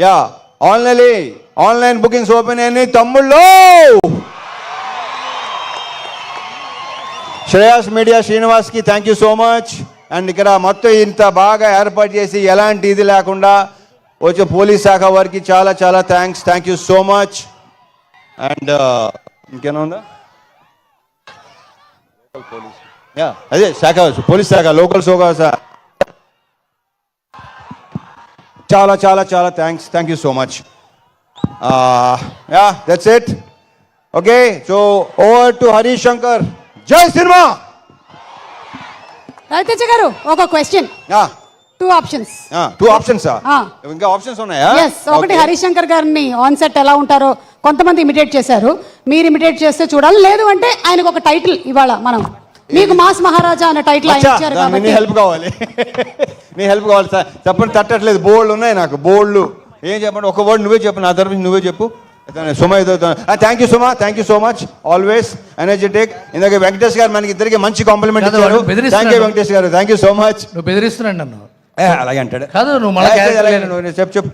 Yeah online bookings open అయినాయి తమ్ముళ్ళు. Shreyas media శ్రీనివాస్కి thank you so much. And ఇక్కడ మొత్తం ఇంత బాగా ఏర్పాటు చేసి ఎలాంటి ఇది లేకుండా వచ్చే పోలీస్ శాఖ వారికి చాలా చాలా thank you so much. And ఇంకేనా ఉందా? యా అదే శాఖ పోలీస్ శాఖ లోకల్ శాఖ చాలా చాలా చాలా thank you so much. Yeah that's it. Okay so over to Harish Shankar. జై సినిమా. రవితేజ గారు ఒక క్వశ్చన్. Two options. ఇంకా ఆప్షన్స్ ఉన్నాయా? ఒకటి హరీష్ శంకర్ గారిని ఆన్ సెట్ ఎలా ఉంటారో కొంతమంది ఇమిటేట్ చేశారు, మీరు ఇమిటేట్ చేస్తే చూడాలి. లేదు అంటే ఆయనకు ఒక టైటిల్ ఇవాళ మనం మీకు మాస్ మహారాజా అనే టైటిల్ ఆయన ఇచ్చారు కాబట్టి నీ హెల్ప్ కావాలి. నీ హెల్ప్ కావాలి సార్. చెప్పండి, తట్టట్లేదు. బోల్డ్ ఉన్నాయి నాకు, బోల్డ్. ఏం చెప్పండి, ఒక వర్డ్ నువ్వే చెప్పు, నా తరఫు నువ్వే చెప్పు. Suma thank you Suma, thank you so much. Always energetic. ఇందాక వెంకటేష్ గారు మనకి ఇద్దరికి మంచి కాంప్లిమెంట్ ఇచ్చారు. థ్యాంక్ యూ వెంకటేష్ గారు, థ్యాంక్ యూ సో మచ్. నువ్వు బెదిరిస్తున్నాడు నన్ను. అలాగే అంటాడు. కాదు నువ్వు చెప్పు.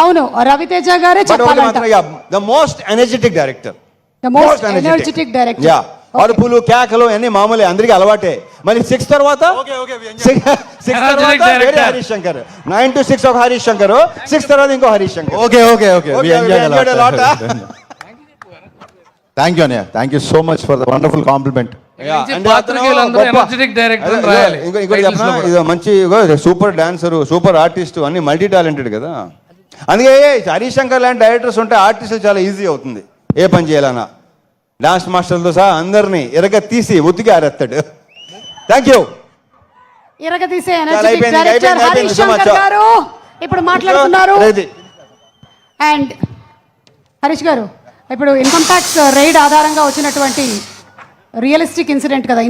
అవును, రవితేజ గారే చెప్పాలంట. The most energetic director. Energetic director. Yeah, అరుపులు కేకలు అన్ని మామూలే, అందరికీ అలవాటే. మళ్ళీ 6 తర్వాత వేరే హరీష్ శంకర్. 9 to 6 ఒక హరీష్ శంకర్, 6 తర్వాత ఇంకో Harish Shankar. Okay thank you అన్నయ్య, thank you so much for the wonderful compliment. మంచి సూపర్ డాన్సర్, సూపర్ ఆర్టిస్ట్, అన్ని మల్టీ టాలెంటెడ్ కదా. అందుకే హరీష్ శంకర్ లాంటి డైరెక్టర్స్ ఉంటే ఆర్టిస్టులు చాలా ఈజీ అవుతుంది ఏ పని చేయాలన్నా. డాన్స్ మాస్టర్లతో సహా అందరినీ ఎరగ తీసి ఉతికి ఆరేస్తాడు. Thank you. ఇరగదీసే ఎనర్జెటిక్ డైరెక్టర్ హరీష్ శంకర్ గారు ఇప్పుడు మాట్లాడుతున్నారు. అండ్ హరీష్ గారు, ఇప్పుడు ఇన్కమ్ ట్యాక్స్ రైడ్ ఆధారంగా వచ్చినటువంటి రియలిస్టిక్ ఇన్సిడెంట్ కదా.